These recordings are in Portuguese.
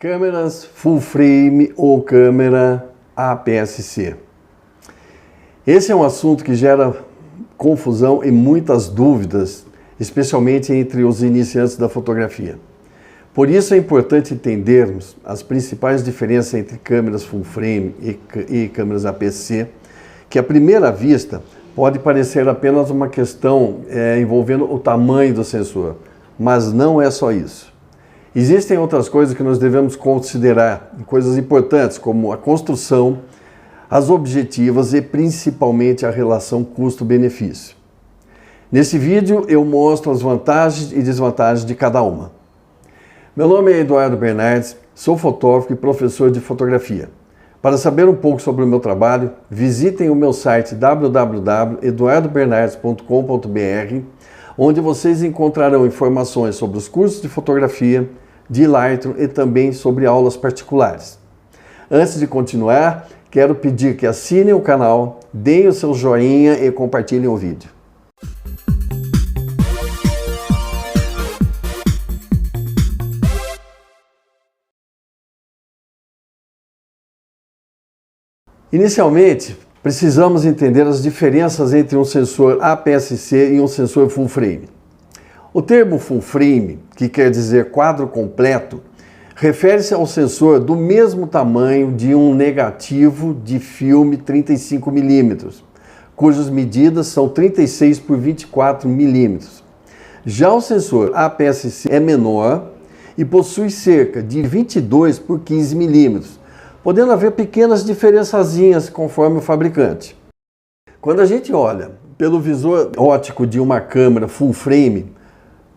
Câmeras full frame ou câmera APS-C. Esse é um assunto que gera confusão e muitas dúvidas, especialmente entre os iniciantes da fotografia. Por isso é importante entendermos as principais diferenças entre câmeras full frame e câmeras APS-C, que à primeira vista pode parecer apenas uma questão envolvendo o tamanho do sensor, mas não é só isso. Existem outras coisas que nós devemos considerar, coisas importantes como a construção, as objetivas e principalmente a relação custo-benefício. Nesse vídeo eu mostro as vantagens e desvantagens de cada uma. Meu nome é Eduardo Bernardes, sou fotógrafo e professor de fotografia. Para saber um pouco sobre o meu trabalho, visitem o meu site www.eduardobernardes.com.br, onde vocês encontrarão informações sobre os cursos de fotografia, de Lightroom e também sobre aulas particulares. Antes de continuar, quero pedir que assinem o canal, deem o seu joinha e compartilhem o vídeo. Inicialmente, precisamos entender as diferenças entre um sensor APS-C e um sensor full frame. O termo full frame, que quer dizer quadro completo, refere-se ao sensor do mesmo tamanho de um negativo de filme 35 mm, cujas medidas são 36 por 24 mm. Já o sensor APS-C é menor e possui cerca de 22 por 15 mm, podendo haver pequenas diferençazinhas conforme o fabricante. Quando a gente olha pelo visor óptico de uma câmera full frame,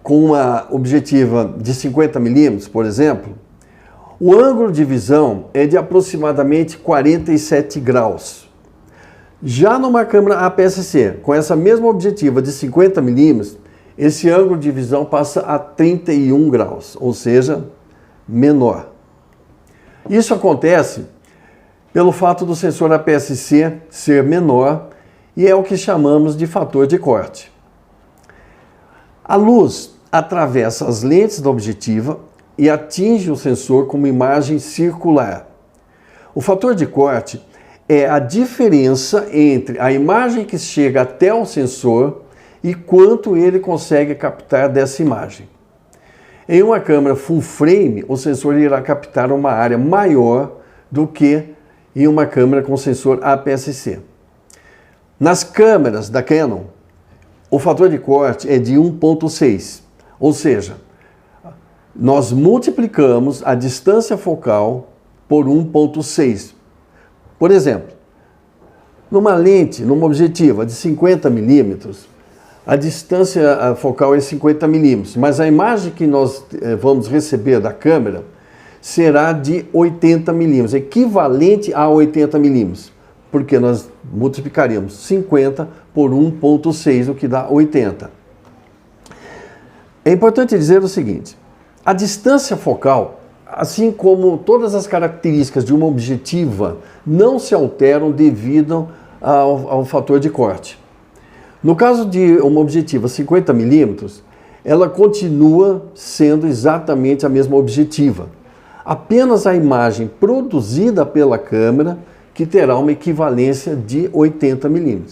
com uma objetiva de 50 mm, por exemplo, o ângulo de visão é de aproximadamente 47 graus. Já numa câmera APS-C, com essa mesma objetiva de 50 mm, esse ângulo de visão passa a 31 graus, ou seja, menor. Isso acontece pelo fato do sensor APS-C ser menor e é o que chamamos de fator de corte. A luz atravessa as lentes da objetiva e atinge o sensor com uma imagem circular. O fator de corte é a diferença entre a imagem que chega até o sensor e quanto ele consegue captar dessa imagem. Em uma câmera full frame, o sensor irá captar uma área maior do que em uma câmera com sensor APS-C. Nas câmeras da Canon, o fator de corte é de 1.6, ou seja, nós multiplicamos a distância focal por 1.6. Por exemplo, numa objetiva de 50 mm, a distância focal é 50 mm, mas a imagem que nós vamos receber da câmera será de 80 mm, equivalente a 80 mm, porque nós multiplicaríamos 50 por 1.6, o que dá 80. É importante dizer o seguinte: a distância focal, assim como todas as características de uma objetiva, não se alteram devido ao fator de corte. No caso de uma objetiva 50 mm, ela continua sendo exatamente a mesma objetiva. Apenas a imagem produzida pela câmera que terá uma equivalência de 80 mm.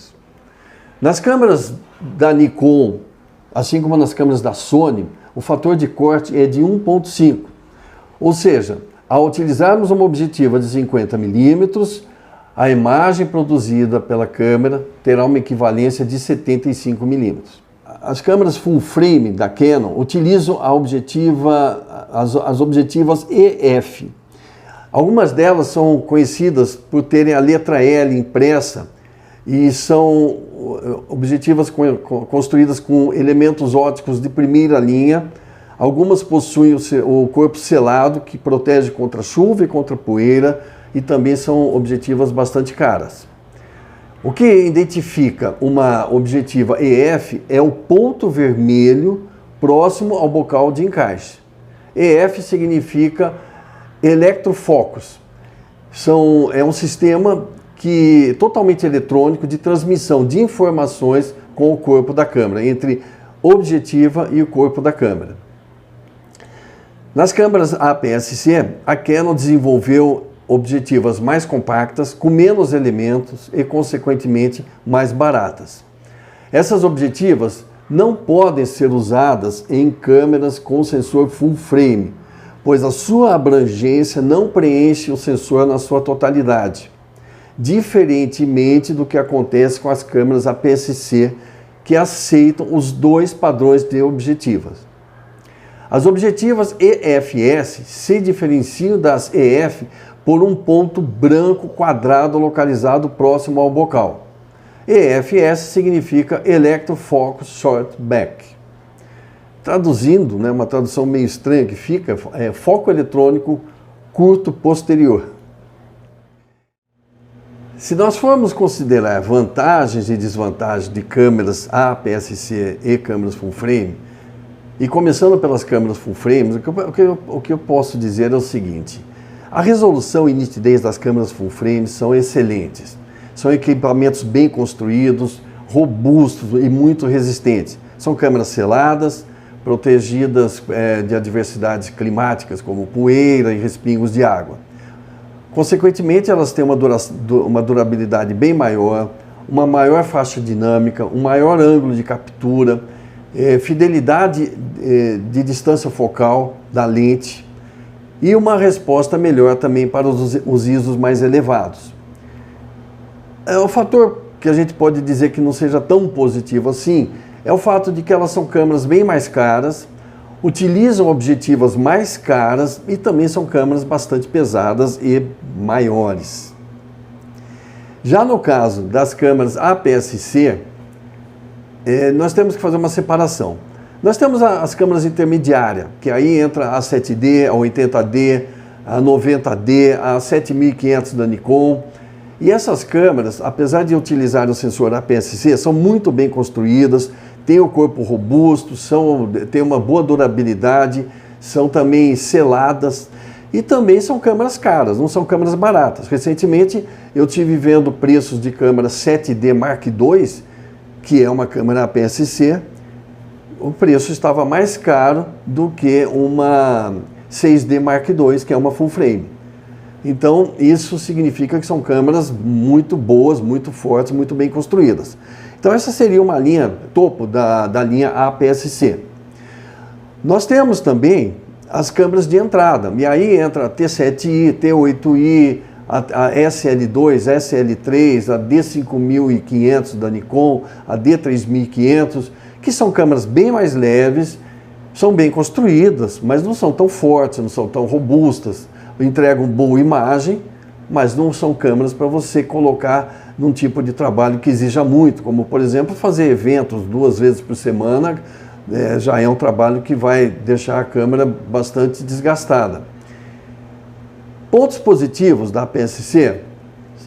Nas câmeras da Nikon, assim como nas câmeras da Sony, o fator de corte é de 1.5. Ou seja, ao utilizarmos uma objetiva de 50 mm, a imagem produzida pela câmera terá uma equivalência de 75 mm. As câmeras full frame da Canon utilizam as objetivas EF. Algumas delas são conhecidas por terem a letra L impressa e são objetivas construídas com elementos ópticos de primeira linha. Algumas possuem o corpo selado, que protege contra chuva e contra poeira, e também são objetivas bastante caras. O que identifica uma objetiva EF é o ponto vermelho próximo ao bocal de encaixe. EF significa Electrofocus. É um sistema totalmente eletrônico de transmissão de informações com o corpo da câmera, entre objetiva e o corpo da câmera. Nas câmeras APS-C, a Canon desenvolveu objetivas mais compactas, com menos elementos e, consequentemente, mais baratas. Essas objetivas não podem ser usadas em câmeras com sensor full frame, pois a sua abrangência não preenche o sensor na sua totalidade, diferentemente do que acontece com as câmeras APS-C, que aceitam os dois padrões de objetivas. As objetivas EFS se diferenciam das EF por um ponto branco quadrado localizado próximo ao bocal. EFS significa Electro Focus Short Back. Traduzindo, uma tradução meio estranha que fica, é foco eletrônico curto posterior. Se nós formos considerar vantagens e desvantagens de câmeras APS-C e câmeras full frame, e começando pelas câmeras full frame, o que eu posso dizer é o seguinte: a resolução e nitidez das câmeras full frame são excelentes. São equipamentos bem construídos, robustos e muito resistentes. São câmeras seladas, protegidas de adversidades climáticas, como poeira e respingos de água. Consequentemente, elas têm uma durabilidade bem maior, uma maior faixa dinâmica, um maior ângulo de captura, fidelidade de distância focal da lente e uma resposta melhor também para os ISOs mais elevados. O fator que a gente pode dizer que não seja tão positivo assim é o fato de que elas são câmeras bem mais caras, utilizam objetivas mais caras e também são câmeras bastante pesadas e maiores. Já no caso das câmeras APS-C, nós temos que fazer uma separação. Nós temos as câmeras intermediárias, que aí entra a 7D, a 80D, a 90D, a 7500 da Nikon. E essas câmeras, apesar de utilizar o sensor APS-C, são muito bem construídas, têm o corpo robusto, têm uma boa durabilidade, são também seladas e também são câmeras caras, não são câmeras baratas. Recentemente eu tive vendo preços de câmera 7D Mark II, que é uma câmera APS-C, o preço estava mais caro do que uma 6D Mark II, que é uma full frame. Então, isso significa que são câmeras muito boas, muito fortes, muito bem construídas. Então, essa seria uma linha topo da linha APS-C. Nós temos também as câmeras de entrada, e aí entra a T7i, T8i, a SL2, SL3, a D5500 da Nikon, a D3500, que são câmeras bem mais leves, são bem construídas, mas não são tão fortes, não são tão robustas, entregam boa imagem, mas não são câmeras para você colocar num tipo de trabalho que exija muito, como, por exemplo, fazer eventos 2 vezes por semana, já é um trabalho que vai deixar a câmera bastante desgastada. Pontos positivos da APS-C,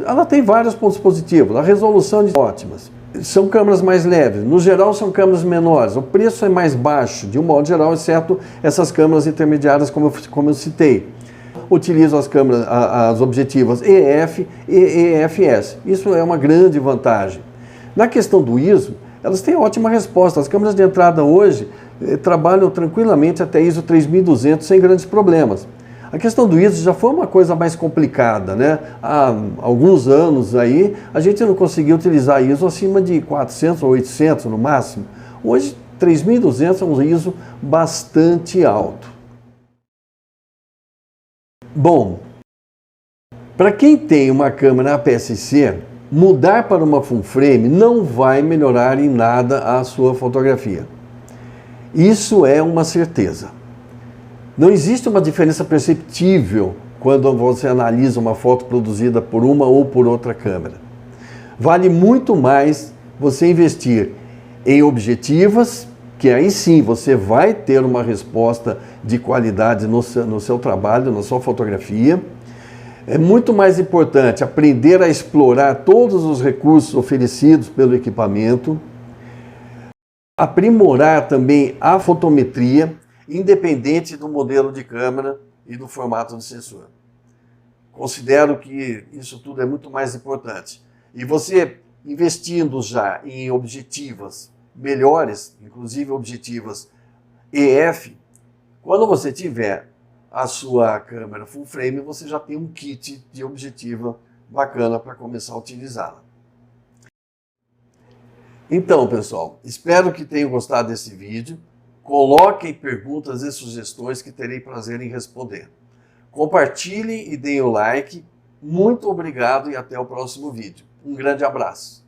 ela tem vários pontos positivos. A resolução é ótimas. São câmeras mais leves, no geral são câmeras menores, o preço é mais baixo, de um modo geral, exceto essas câmeras intermediárias como eu citei. Utilizam as objetivas EF e EFS. Isso é uma grande vantagem. Na questão do ISO, elas têm ótima resposta. As câmeras de entrada hoje trabalham tranquilamente até ISO 3200 sem grandes problemas. A questão do ISO já foi uma coisa mais complicada, né? Há alguns anos aí, a gente não conseguia utilizar ISO acima de 400 ou 800 no máximo. Hoje, 3200 é um ISO bastante alto. Bom, para quem tem uma câmera APS-C, mudar para uma full frame não vai melhorar em nada a sua fotografia. Isso é uma certeza. Não existe uma diferença perceptível quando você analisa uma foto produzida por uma ou por outra câmera. Vale muito mais você investir em objetivas, que aí sim você vai ter uma resposta de qualidade no seu trabalho, na sua fotografia. É muito mais importante aprender a explorar todos os recursos oferecidos pelo equipamento, aprimorar também a fotometria, independente do modelo de câmera e do formato de sensor. Considero que isso tudo é muito mais importante. E você investindo já em objetivas melhores, inclusive objetivas EF, quando você tiver a sua câmera full frame, você já tem um kit de objetiva bacana para começar a utilizá-la. Então, pessoal, espero que tenham gostado desse vídeo. Coloquem perguntas e sugestões que terei prazer em responder. Compartilhem e deem o like. Muito obrigado e até o próximo vídeo. Um grande abraço.